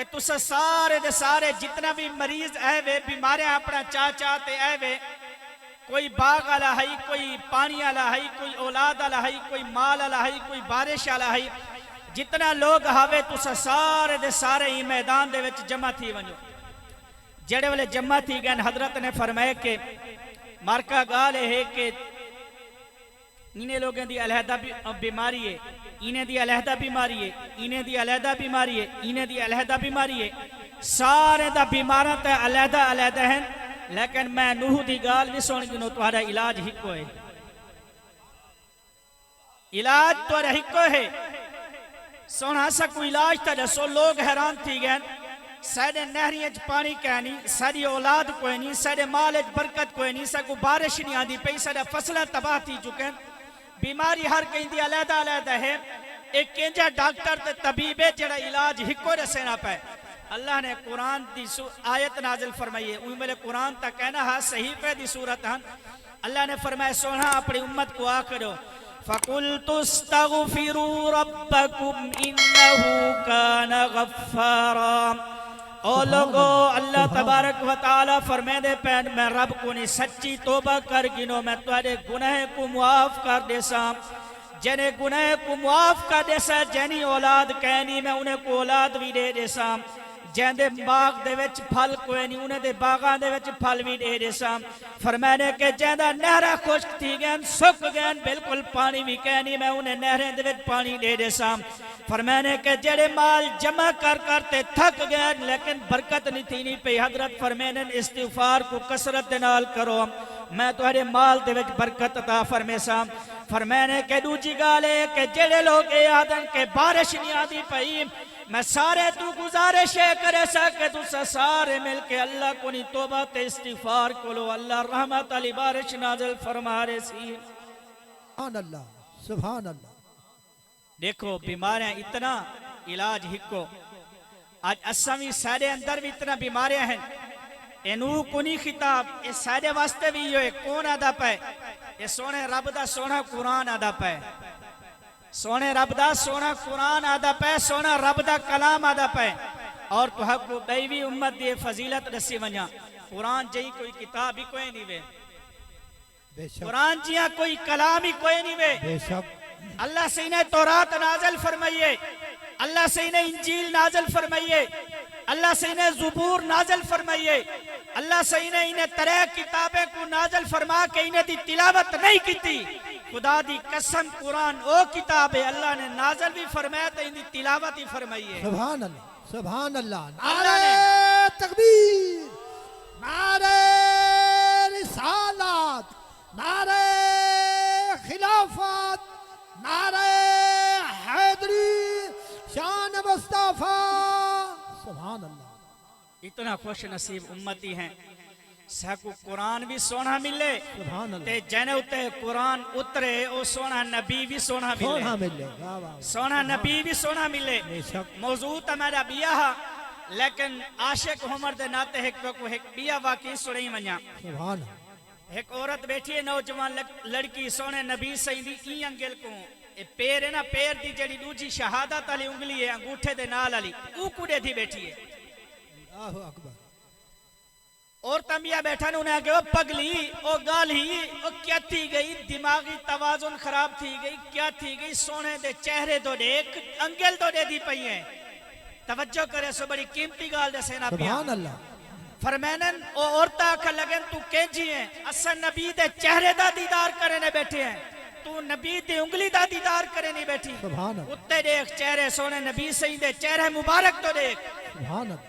کہ تسا سارے دے سارے جتنا بھی مریض آئے وے بیماریاں اپنا چاہتے آئے وے، کوئی باغ والا ہے، کوئی پانی والا ہے، کوئی اولاد والا ہے، کوئی مال والا ہے، کوئی بارش والا ہے، جتنا لوگ ہوئے تسا سارے دے سارے ہی میدان دے وچ جمع تھی ونجو۔ جڑے والے جمع تھی گئے حضرت نے فرمائے کہ مارکا گال ہے کہ انہیں لوگوں دی علیحدہ بیماری ہے، انہیں دی علیحدہ بیماری ہے، انہیں دی علیحدہ بیماری ہے، انہیں دی علیحدہ بیماری ہے، سارے دا بیماراں تے علیحدہ علیحدہ ہیں، لیکن میں نوح دی گال بھی سن گنو تمہارا علاج ہکو ہے، علاج تو ہکو ہے۔ سونا سا کوئی علاج تا دسو، لوگ حیران تھی گئے، ساڑھے نہریج پانی کہنی، ساڑھی اولاد کوئی نہیں، ساڑھے مالج برکت کوئی نہیں، ساڑھے بارش نہیں آدھی پئی، ساڑھے فصلہ تباہ تھی چکے، بیماری ہر کہیں دی علیحدہ علیحدہ ہے، ایک کینجا ڈاکٹر تے طبیبے جڑا علاج ہکو رسینا پہ۔ اللہ نے قرآن دی آیت نازل فرمائی ہے، اوہ میرے قرآن تا کہنا ہے صحیفہ دی صورت ہن، اللہ نے فرمایا سونا اپنی امت کو آکرو فَقُلْتُ اسْتَغْفِرُوا رَبَّكُمْ إِنَّهُ كَانَ غَفَّارًا۔ او لوگو اللہ تبارک و تعالی فرمائے دے پہن میں رب کو نہیں سچی توبہ کر گنو، میں تمہارے گناہ کو معاف کر دے سا، جنہیں گناہ کو معاف کر دے سا، جنہیں اولاد کہنی میں انہیں کو اولاد بھی دے دے سا، جن دے باغ دے وچ پھل کوئی نہیں انہیں دے باغان دے وچ پھل بھی دے دے سا، فرمانے کہ جہاں نہرہ خشک تھی گئن سک گئن بالکل پانی بھی کہنی میں انہیں نہریں دے وچ پانی دے دے سا، فرمانے کہ جڑے مال جمع کرتے تھک گئے لیکن برکت نہیں تھی نہیں پہ، حضرت فرمانے استغفار کو کثرت نال کرو میں تمہارے مال دے وچ برکت عطا فرمے سا۔ فرمانے کہ دوجی گالے کہ جڑے لوگ اے آدن کہ بارش نہیں آدھی پئی، میں سارے تو گزارش کرے سا کہ تو سارے مل کے اللہ کو نہیں توبہ تے استغفار کو لو، اللہ رحمت علی بارش نازل فرما رہے سی۔ سبحان اللہ، سبحان اللہ۔ دیکھو بیماریاں اتنا علاج ہکو، آج اسامی سارے اندر بھی اتنا بیماریاں ہیں، اینو کنی خطاب اس سارے واسطے بھی یہ کون آدھا پائے، یہ سونے رب دا سونا قرآن آدھا پائے، سونے رب دا سونا قرآن آدھا پائے، سونا رب دا کلام آدھا پائے، اور تو حق کو بیوی امت دی فضیلت رسی ونیا، قرآن جہی کوئی کتاب ہی کوئی نہیں وے، قرآن جہاں کوئی کلام ہی کوئی نہیں وے، بے شک اللہ سے انہیں تورات نازل فرمائیے، اللہ سے انہیں انجیل نازل فرمائیے، اللہ سے انہیں زبور نازل فرمائیے، اللہ سے انہیں طرح کتابیں کو نازل فرما کے انہیں دی تلاوت نہیں کی تھی، خدا دی قسم قرآن او کتاب ہے اللہ نے نازل بھی فرمایا تو انہیں تلاوت ہی فرمائیے۔ سبحان اللہ، سبحان اللہ، اللہ نے نعرہ تکبیر، نعرہ رسالت، نعرہ خلافت، نعرہ حیدری، شان مصطفیٰ، سبحان اللہ۔ اتنا خوش نصیب امتی ہیں ساکو قرآن بھی سونا ملے، سبحان اللہ، تے جنے اتے قرآن اترے او سونا نبی بھی سونا سونا ملے، ملے، واہ واہ، سونا نبی بھی سونا ملے۔ بے شک موضوع تا میرا بیاہ لیکن عاشق عمر دے ناتے ایک بیاہ واقعی سنئی ونیا، سبحان اللہ، ایک عورت بیٹھی ہے نوجوان لڑکی سونے نبی سیدی این انگل کو پیر ہے نا، پیر دی جڑی دوجی شہادت علی انگلی ہے انگوٹھے دے نال علی او کڑے تھی بیٹھی ہے، اللہ اکبر، اور تنبیہ بیٹھا نے انہیں آگے وہ پگلی او گال ہی او کیا تھی گئی، دماغی توازن خراب تھی گئی، کیا تھی گئی، سونے دے چہرے دو دے ایک انگل دو دے دی پئی ہیں، توجہ کرے سو بڑی قیمتی گال دے سینا پیا، سبحان اللہ، فرمینن او عورتہ آکھا لگن تو کینجی ہیں، اصلا نبی دے چہرے دا دیدار کرنے بیٹھے ہیں، تو نبی دے انگلی دا دیدار کرنے بیٹھی، سبحان اللہ، اتے دیکھ چہرے سونے نبی سید دے چہرے مبارک تو دیکھ، سبحان اللہ،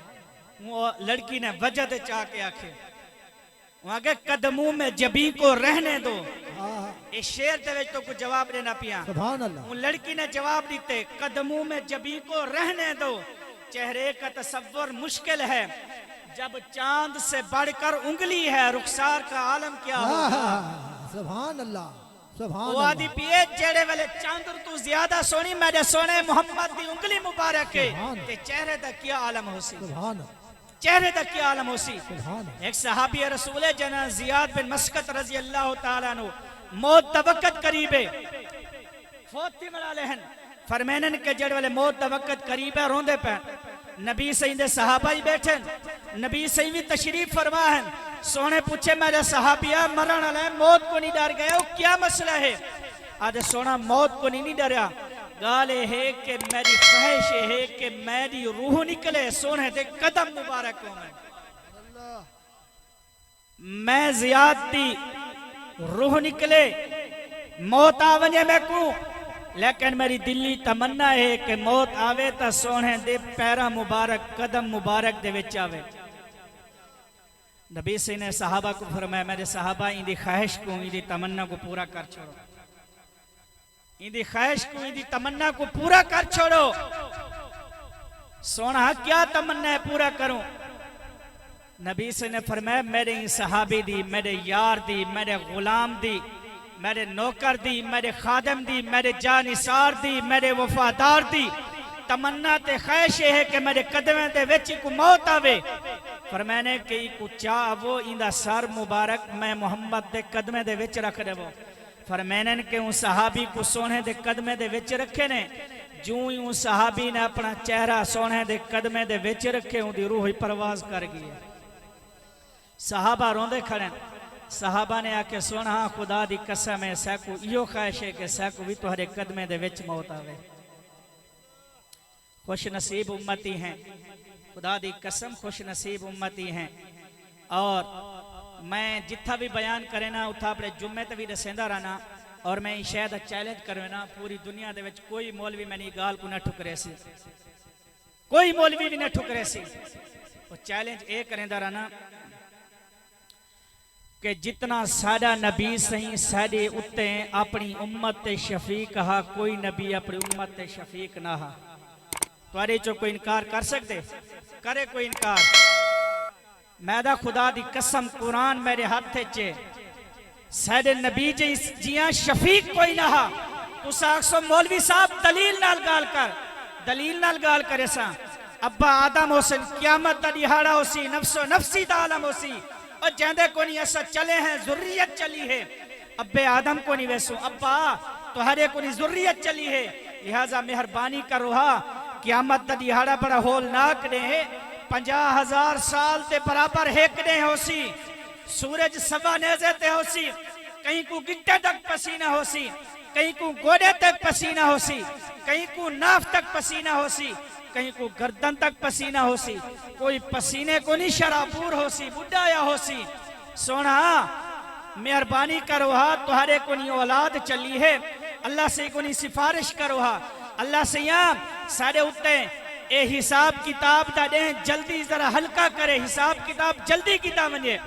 وہ لڑکی نے وجہ دے چاہ کے آکھے وہاں کے قدموں میں جبی کو رہنے دو، اس شیر دے وچ تو کچھ جواب دینا پیا، سبحان اللہ، وہ لڑکی نے جواب دیتے قدموں میں جبی کو رہنے دو، چہرے کا تصور مشکل ہے، جب چاند سے بڑھ کر انگلی ہے رخسار کا عالم کیا ہوگا، سبحان اللہ، سبحان وہ آدھی اللہ، پیے جیڑے والے چاندر تو زیادہ سونی میرے سونے محمد دی انگلی مبارک ہے تے چہرے دا کیا عالم ہو سی، سبحان اللہ، چہرے دا کیا عالم ہو سی۔ سبحان اللہ، ایک صحابی رسول جنہ زیاد بن مسکت رضی اللہ تعالیٰ عنہ موت دا وقت قریبے فوت تھی ملا لہن، فرمینن کے جڑ والے موت دا وقت قریب ہے روندے پہ، نبی سہی دے صحابہ ہی بیٹھن نبی سہی بھی تشریف فرما ہیں سونے پوچھے میرے صحابیہ مرن علیہ موت کو نہیں ڈر گئے کیا مسئلہ ہے آج سونا موت کو نہیں ڈریا گالے ہے کہ میری خواہش ہے کہ میری روح نکلے سونے دے قدم مبارک ہوں میں زیادتی روح نکلے موت آونے میں کو لیکن میری دلی تمنا ہے کہ موت آوے تا سونے دے پیرا مبارک قدم مبارک دے وچ آوے نبی سے نے صحابہ کو فرمایا میرے صحابہ ان دی خواہش کو ان دی تمنا کو پورا کر چھوڑو ان دی خواہش کو ان دی تمنا کو پورا کر چھوڑو سونا کیا تمنا ہے پورا کروں نبی سے نے فرمایا میرے صحابی دی میرے یار دی میرے غلام دی میرے نوکر دی میرے خادم دی میرے جانثار دی میرے وفادار دی تمنا تے خواہش ہے کہ میرے قدمیں دے وچ کو موت آوے فرمانے کہ کو چاہ وہ اندہ سر مبارک میں محمد دے قدمیں دے وچ رکھ دے وہ فرمانے کہ ان صحابی کو سونے دے قدمیں دے وچ رکھے نے جو ہی ان صحابی نے اپنا چہرہ سونے دے قدمیں دے وچ رکھے ان دی روح پرواز کر گئی صحابہ روندے کھڑے صحابہ نے آکے سونا خدا دی قسم ہے سیکو ایو خواہش ہے کہ سیکو بھی تمہارے قدمیں دے وچ موت آوے خوش نصیب امتی ہیں خدا دی قسم خوش نصیب امتی ہیں اور میں جتھا بھی بیان کرے نا اتھا اپنے جمعے تے بھی رسیندہ رہنا اور میں شاید چیلنج کروں نا پوری دنیا دے وچ کوئی مولوی میں نہیں گال کو نہ ٹھکرے سی کوئی مولوی بھی نہ ٹھکرے سی وہ چیلنج ایک کریں دا رہنا کہ جتنا سادہ نبی سہیں سادے اتے اپنی امت شفیق کہا کوئی نبی اپنی امت شفیق نہ ہا توارے جو کوئی انکار کر سکتے کرے کوئی انکار میدہ خدا دی قسم قرآن میرے ہاتھ چے سادے نبی جیاں شفیق کوئی نہ ہا تو ساکسو مولوی صاحب دلیل نال گال کرے سا ابا آدم حسن قیامت دا دیہاڑا ہو سی نفس و نفسی دا عالم ہو سی اور جہندے کو نہیں ایسا چلے ہیں ذریت چلی ہے ابے آدم کو نہیں ویسو ابا تو ہرے کو نہیں ذریت چلی ہے لہذا مہربانی کا روحا قیامت دا دیہاڑا بڑا ہولناک نے ہے 50,000 سال تے برابر ہیکنے ہو سی سورج سوا نیزے تے ہو سی کہیں کو گٹے تک پسینہ ہو سی کہیں کو گوڑے تک پسینہ ہو سی کہیں کو ناف تک پسینہ ہو سی کہیں کو گردن تک پسینہ ہو سی کوئی پسینے کو نہیں شرابور ہو سی بڑھا یا ہو سی سونا مہربانی کرو ہا تمہارے کو نہیں اولاد چلی ہے اللہ سے کو نہیں سفارش کرو ہا اللہ سے یہاں سارے اٹھتے اے حساب کتاب دا دیں جلدی ذرا ہلکا کرے حساب کتاب جلدی کتاب منجے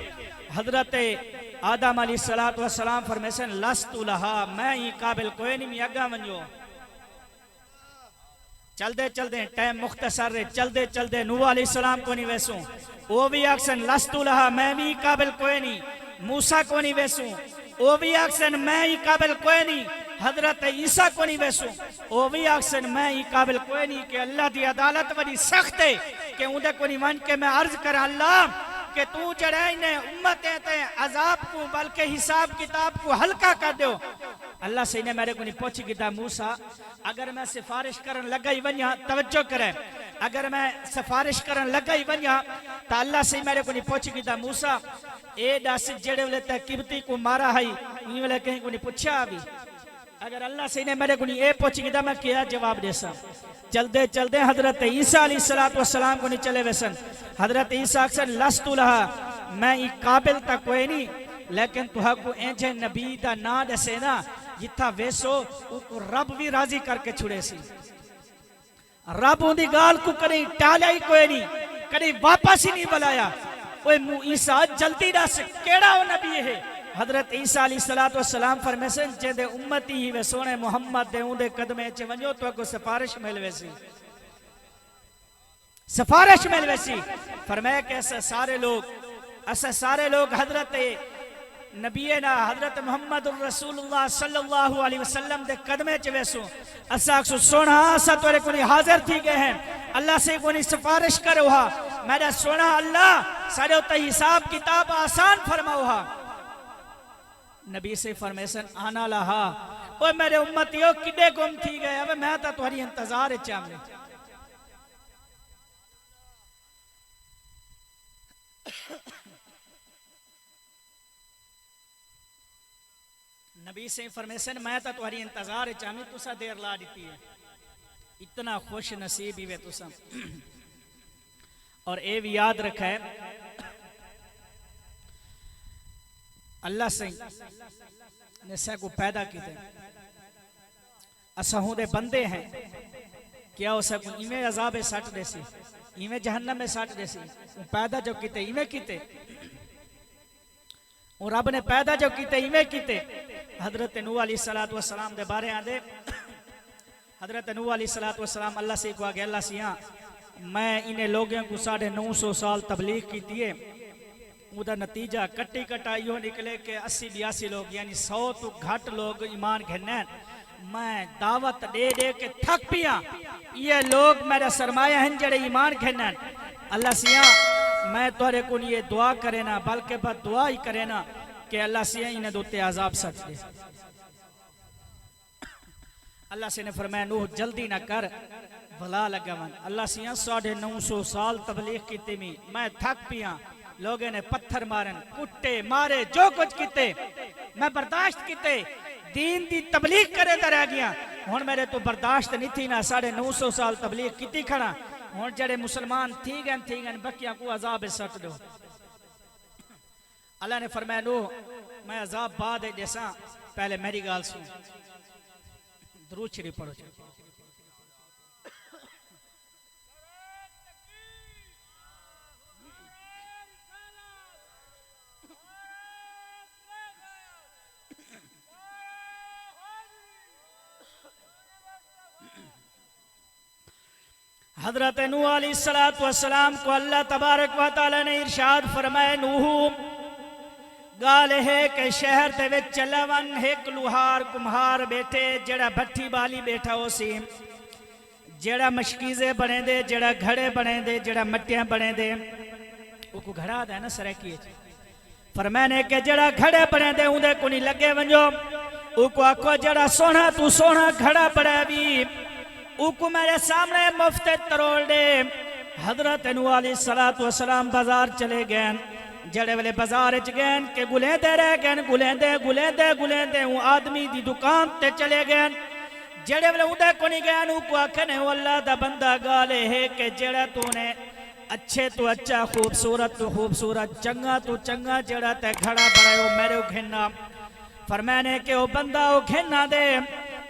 حضرت آدم علیہ السلام فرمیسن لستو لہا میں ہی قابل کوئی نہیں میاگا منجو چل دے ٹائم مختصر رہے چل دے نوح علیہ السلام کو نہیں ویسوں وہ بھی اکسن لستو لہا میں بھی قابل کوئی نہیں موسیٰ کو نہیں ویسوں وہ بھی اکسن میں ہی قابل کوئی نہیں حضرت عیسیٰ کو نہیں ویسوں وہ بھی اکسن میں ہی قابل کوئی نہیں کہ اللہ دی عدالت بڑی سخت ہے کہ اندھے کو نہیں مان کے میں عرض کر اللہ کہ تو جڑائی نے امتیں تے عذاب کو بلکہ حساب کتاب کو ہلکا کر دیو اللہ سے انہیں میرے کو نہیں پوچھی گتا موسیٰ اگر میں سفارش کرن لگا ہی ونیا توجہ کریں اگر میں سفارش کرن لگا ہی ونیا تا اللہ سے میرے کو نہیں پوچھی گتا موسیٰ اے داس جڑے والے تے قبطی کو مارا ہے انہیں والے کہیں کو نہیں پوچھا ابھی اگر اللہ سے انہیں میرے کو نہیں اے پوچھی گتا میں کیا جواب دے سا چل دے حضرت عیسیٰ علیہ السلام کو نہیں چلے ویسن حضرت عیسیٰ اکثر لستو لہا میں ای قابل تا کوئی نہیں لیکن تو کو اینجے نبی دا نا دسے نا جتا ویسو کو رب بھی راضی کر کے چھڑے سی رب ان دی گال کو کڑی ٹالیا ہی کوئی نہیں کڑی واپس ہی نہیں بلایا اوہ عیسیٰ جلدی دا سے کیڑا ہو نبی ہے حضرت عیسیٰ علیہ السلام فرمیسن جے دے امتی ہی ویسونے محمد دے اندے قدمے چے ونجو تو کو سفارش ملوے سی سفارش ملوے سی فرمایا کہ ایسا سارے لوگ حضرت نبینا حضرت محمد الرسول اللہ صلی اللہ علیہ وسلم دے قدمے چے ویسو ایسا اکسو سونا ایسا تو کو نہیں حاضر تھی گئے ہیں اللہ سے کو نہیں سفارش کرو ہا میرا سونا اللہ سارے ہوتا حساب کتاب آسان فرماؤ ہا نبی سے فرمیسن آنا لہا اوہ میرے امتیوں کدے گم تھی گئے اب میں تا تمہاری انتظار چاہمیں نبی سے فرمیسن میں تا تمہاری انتظار چاہمی تسا دیر لا دیتی ہے اتنا خوش نصیب ہی وے تسا اور اے بھی یاد رکھا ہے اللہ سے نے سہ کو پیدا کی دے اسا ہوں دے بندے ہیں کیا اسے کو ایمیں عذاب سٹ دے سی ایمیں جہنم میں سٹ دے سی پیدا جو کیتے ایمیں کیتے اور رب نے پیدا جو کیتے ایمیں کیتے حضرت نوح علیہ السلام دے بارے آن دے حضرت نوح علیہ السلام اللہ سے کو آگے اللہ سے ہاں میں انہیں لوگوں کو 950 سال تبلیغ کی دیئے وہ نتیجہ کٹی کٹا یہ نکلے کہ 80-82 لوگ یعنی 100 تو گھٹ لوگ ایمان گھنین میں دعوت دے دے کے تھک پیا یہ لوگ میرا سرمایہ ہیں جڑے ایمان گھنین اللہ سیاں میں تورے کو یہ دعا کرے نا بلکہ بد دعا ہی کرے نا کہ اللہ سیاں انہیں دوتے عذاب سچ دے اللہ سے نے فرمایا نوح جلدی نہ کر بھلا لگا من اللہ سیاں 950 سال تبلیغ کی تیمی میں تھک پیا لوگوں نے پتھر مارن کٹے مارے جو کچھ کیتے میں برداشت کیتے دین دی تبلیغ کرے دا رہ گیا ہون میرے تو برداشت نہیں تھی نا 950 سال تبلیغ کیتی کھڑا ہون جڑے مسلمان تھی گئن بکیاں کو عذاب سٹ دو اللہ نے فرمایا نوح میں عذاب بعد جیسا پہلے میری گال سن درود شریف پڑھو حضرت نوح علیہ السلام کو اللہ تبارک و تعالی نے ارشاد فرمائے نوح گالے ہے کہ شہر تے وچ چلون ایک لوہار کمہار بیٹھے جڑا بھٹی بالی بیٹھا ہو سی جڑا مشکیزے بنے دے جڑا گھڑے بنے دے جڑا مٹیاں بنے دے وہ کو گھڑا دے نا سرکی فرمانے کہ جڑا گھڑے بنے دے ہوں دے کو نہیں لگے ونجو وہ کو آکو جڑا سونا تو سونا گھڑا بڑا بھی اوکو میرے سامنے مفت تروڑ دے حضرت نوح علیہ السلام بازار چلے گئے جڑے والے بازار اچ گئے کہ گلیں دے رہ گئے گلیں دے وہ آدمی دی دکان تے چلے گئے جڑے والے اندھے کو نہیں گئے اوکو آکھنے وہ اللہ دا بندہ گالے ہے کہ جڑا تو نے اچھے تو اچھا خوبصورت تو خوبصورت چنگا تو چنگا جڑا تے گھڑا بڑھائے وہ میرے گھننا فرمانے کہ وہ بندہ وہ گھننا دے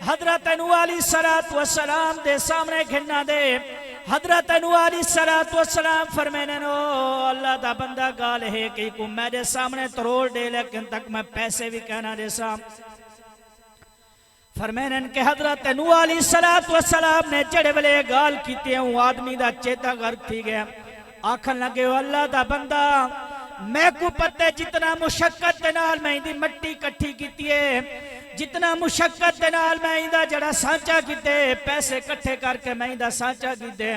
حضرت نوح علیہ السلام دے سامنے گھننا دے حضرت نوح علیہ السلام فرمینے نو اللہ دا بندہ گال ہے کہ کو میرے سامنے تروڑ دے لیکن تک میں پیسے بھی کہنا دے سام فرمینے کہ حضرت نوح علیہ السلام نے جڑے بلے گال کیتے ہیں وہ آدمی دا چیتا غرق تھی گیا آکھن لگے اللہ دا بندہ میں کو پتے جتنا مشقت دنال میں دی مٹی کٹھی کیتی ہے جتنا مشقت دنال میں ایندہ جڑا سانچا کیتے پیسے کٹھے کر کے میں ایندہ سانچا کیتے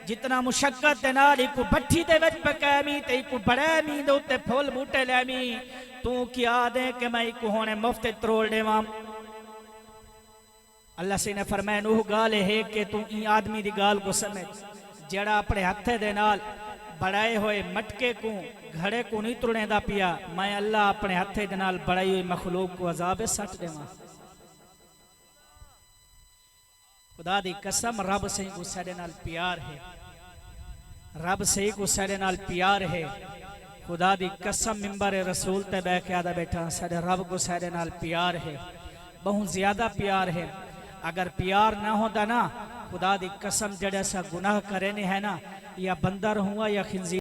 جتنا مشقت دنال ایک بٹھی دے وچ پکیمی تے ایک بڑے می دے اتے پھول بوٹے لیمی تو کیا دے کہ میں ایک ہونے مفت تروڑ دے وام اللہ سے نے فرمائے نوح گالے ہے کہ تو این آدمی دی گال کو سمجھ جڑا اپنے ہتھے دنال بڑھائے ہوئے مٹکے کو گھڑے کو نہیں ترنے دا پیا میں اللہ اپنے ہتھے دنال بڑھائی ہوئی مخلوق کو عذاب سٹ دے ماں خدا دی قسم رب سے کو سڑے نال پیار ہے رب سے کو سڑے نال پیار ہے خدا دی قسم منبر رسول تے بے قیادہ بیٹھا سڑے رب کو سڑے نال پیار ہے بہت زیادہ پیار ہے اگر پیار نہ ہوتا نا خدا دی قسم جڑے سا گناہ کرنے ہے نا یا بندر ہوا یا خنزیر